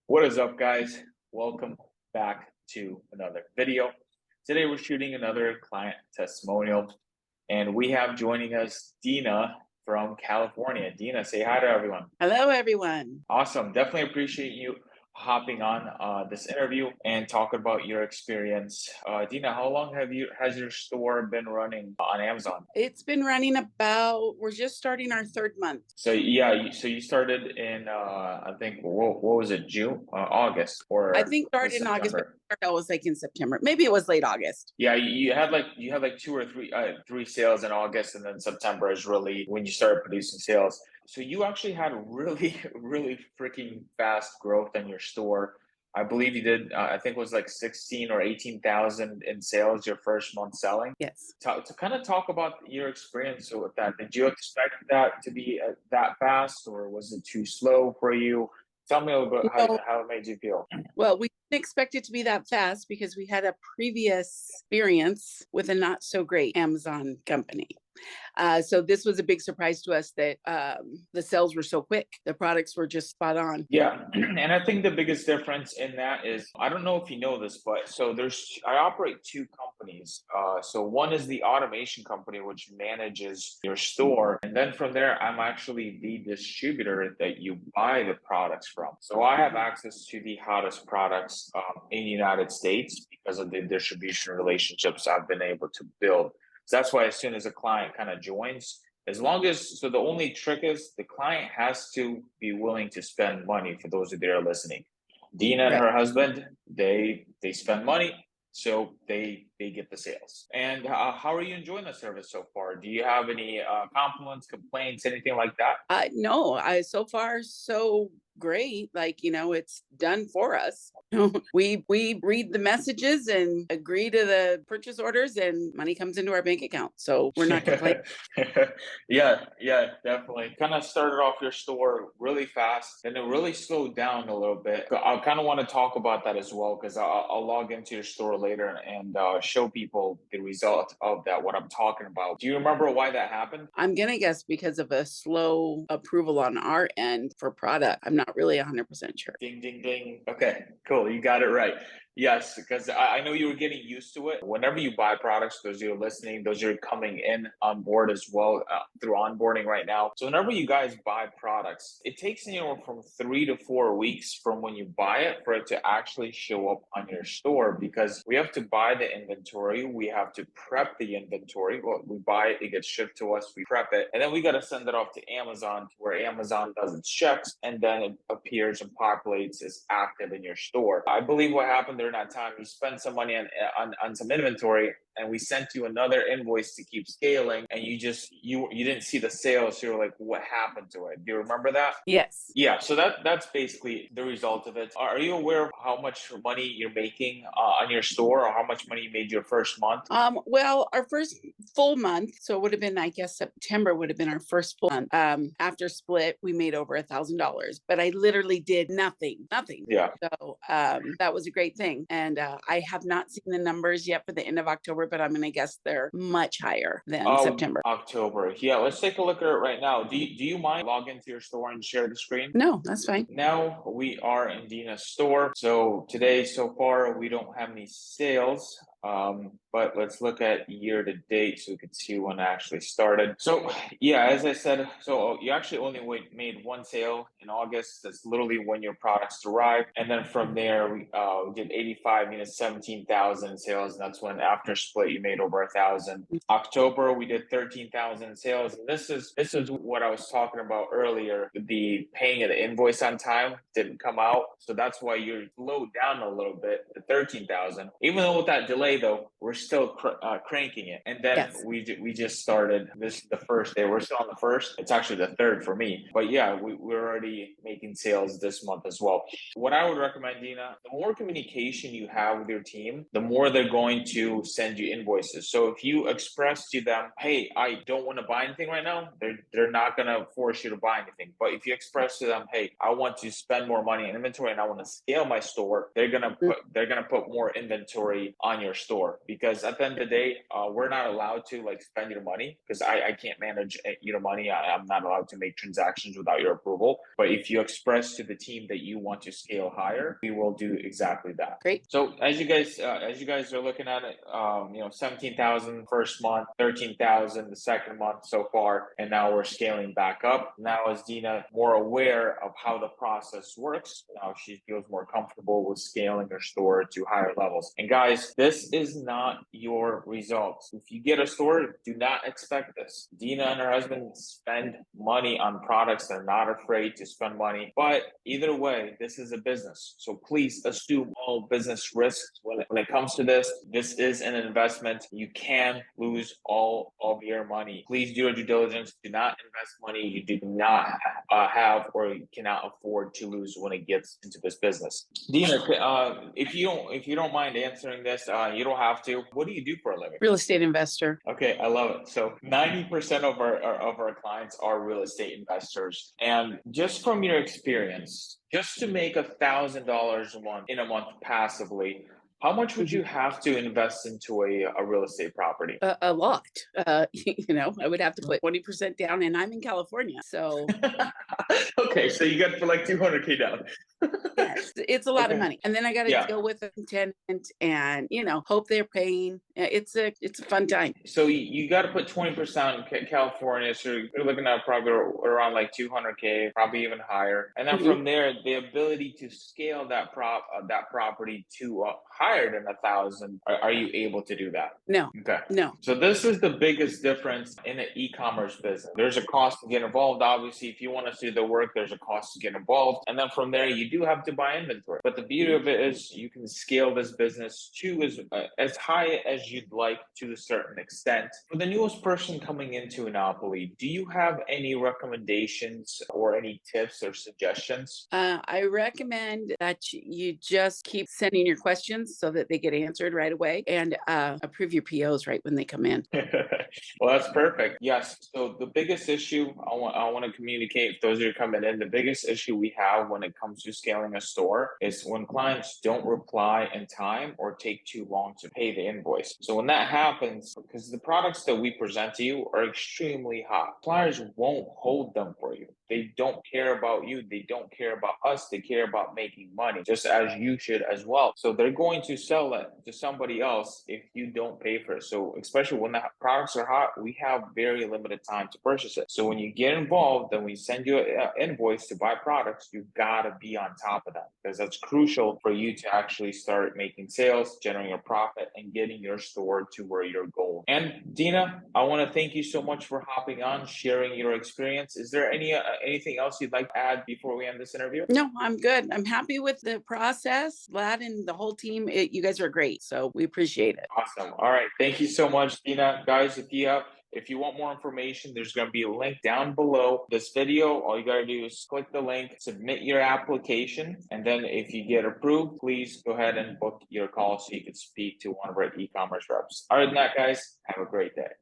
What is up, guys? Welcome back to another video. Today we're shooting another client testimonial, and we have joining us Dina from California. Dina, say hi to everyone. Hello, everyone. Awesome. Definitely appreciate you hopping on this interview and talking about your experience. Dina, how long has your store been running on Amazon? It's been running we're just starting our third month. So yeah, so you started in I think what was it, June, August, I or think started was in August, but September? I was like in September. Maybe it was late August. Yeah, you had like two or three sales in August, and then September is really when you started producing sales. So you actually had really really freaking fast growth in your store. I believe you did. I think it was like 16 or 18,000 in sales your first month selling. Yes. To kind of talk about your experience with that. Did you expect that to be that fast, or was it too slow for you? Tell me a little bit No, how it made you feel. well, we didn't expect it to be that fast because we had a previous experience with a not so great Amazon company. So this was a big surprise to us that the sales were so quick. The products were just spot on. Yeah, and I think the biggest difference in that is I don't know if you know this, but I operate two companies. So one is the automation company, which manages your store, and then from there, I'm actually the distributor that you buy the products from. So I have access to the hottest products in the United States because of the distribution relationships I've been able to build. So that's why as soon as a client kind of joins, as long as, so the only trick is the client has to be willing to spend money. For those of you that are listening, Dina and Right. her husband, they spend money, so they get the sales. And how are you enjoying the service so far? Do you have any compliments, complaints, anything like that? No, I so far so great. Like, it's done for us. We read the messages and agree to the purchase orders and money comes into our bank account. So we're not complaining. Yeah, definitely. Kind of started off your store really fast, and it really slowed down a little bit. I kind of want to talk about that as well because I'll log into your store later and show people the result of that, what I'm talking about. Do you remember why that happened? I'm gonna guess because of a slow approval on our end for product. I'm not really 100% sure. Ding, ding, ding. Okay, cool. You got it right. Yes, because I know you were getting used to it. Whenever you buy products, those you're listening, those are coming in on board as well through onboarding right now. So whenever you guys buy products, it takes anywhere from 3 to 4 weeks from when you buy it for it to actually show up on your store because we have to buy the inventory. We have to prep the inventory. Well, we buy it, it gets shipped to us, we prep it, and then we got to send it off to Amazon where Amazon does its checks and then it appears and populates as active in your store. I believe what happened during that time, you spent some money on some inventory and we sent you another invoice to keep scaling and you didn't see the sales, so you're like, what happened to it? Do you remember that? Yes. Yeah, so that's basically the result of it. Are you aware of how much money you're making on your store, or how much money you made your first month? Well, our first full month, so it would have been, I guess, September would have been our first full month. After split, we made over $1,000, but I literally did nothing. Yeah. So that was a great thing. And I have not seen the numbers yet for the end of October, but I'm going to guess they're much higher than Oh, September. October. Yeah, let's take a look at it right now. Do you mind log into your store and share the screen? No, that's fine. Now we are in Dina's store. So today, so far, we don't have any sales. But let's look at year to date so we can see when it actually started. So yeah, as I said, so you actually only made one sale in August. That's literally when your products arrived. And then from there, we did 85 units, 17,000 sales. And that's when after split, you made over 1,000. October, we did 13,000 sales. And this is what I was talking about earlier. The paying of the invoice on time didn't come out. So that's why you're slowed down a little bit to 13,000. Even though with that delay though, we're still cranking it. And then Yes. we just started. This is the first day. We're still on the first. It's actually the third for me. But yeah, we're already making sales this month as well. What I would recommend, Dina, the more communication you have with your team, the more they're going to send you invoices. So if you express to them, hey, I don't want to buy anything right now, they're not going to force you to buy anything. But if you express to them, hey, I want to spend more money in inventory and I want to scale my store, they're gonna put more inventory on your store, because at the end of the day, we're not allowed to like spend your money, because I can't manage your money. I'm not allowed to make transactions without your approval. But if you express to the team that you want to scale higher, we will do exactly that. Great. So as you guys are looking at it, 17,000 first month, 13,000 the second month so far, and now we're scaling back up. Now, as Dina more aware of how the process works, now she feels more comfortable with scaling her store to higher levels. And guys, this is not your results. If you get a store, do not expect this. Dina and her husband spend money on products. They're not afraid to spend money. But either way, this is a business. So please assume all business risks when it comes to this. This is an investment. You can lose all of your money. Please do your due diligence. Do not invest money you do not have or you cannot afford to lose when it gets into this business. Dina, if you don't mind answering this, you don't have to. What do you do for a living? Real estate investor. Okay, I love it. So 90% of our clients are real estate investors, and just from your experience, just to make $1,000 in a month passively, how much would you have to invest into a real estate property? A lot. I would have to put 20% down, and I'm in California. So Okay, so you got for like 200K down. yes, it's a lot of Okay. money. And then I got to Yeah. deal with a tenant and, hope they're paying. It's a fun time. So you got to put 20% in California. So you're looking at probably around like 200K, probably even higher. And then Mhm. from there, the ability to scale that property to higher than 1,000. Are you able to do that? No, Okay. no. So this is the biggest difference in an e-commerce business. There's a cost to get involved. Obviously, if you want to do the work, there's a cost to get involved. And then from there, you do have to buy inventory. But the beauty of it is you can scale this business to as high as you'd like to a certain extent. For the newest person coming into Enopoly, do you have any recommendations or any tips or suggestions? I recommend that you just keep sending your questions so that they get answered right away, and approve your POs right when they come in. Well, that's perfect. Yes. So the biggest issue I want to communicate, if those are coming in, the biggest issue we have when it comes to scaling a store is when clients don't reply in time or take too long to pay the invoice. So when that happens, because the products that we present to you are extremely hot, suppliers won't hold them for you. They don't care about you. They don't care about us. They care about making money, just as you should as well. So they're going to sell it to somebody else if you don't pay for it. So especially when the products are hot, we have very limited time to purchase it. So when you get involved and we send you an invoice to buy products, you gotta be on top of that, because that's crucial for you to actually start making sales, generating a profit, and getting your store to where you're going. And Dina, I want to thank you so much for hopping on, sharing your experience. Is there anything else you'd like to add before we end this interview? No, I'm good. I'm happy with the process. Vlad and the whole team, you guys are great. So we appreciate it. Awesome. All right. Thank you so much, Dina. Guys, if you want more information, there's going to be a link down below this video. All you got to do is click the link, submit your application, and then if you get approved, please go ahead and book your call so you can speak to one of our e-commerce reps. Other than that, guys, have a great day.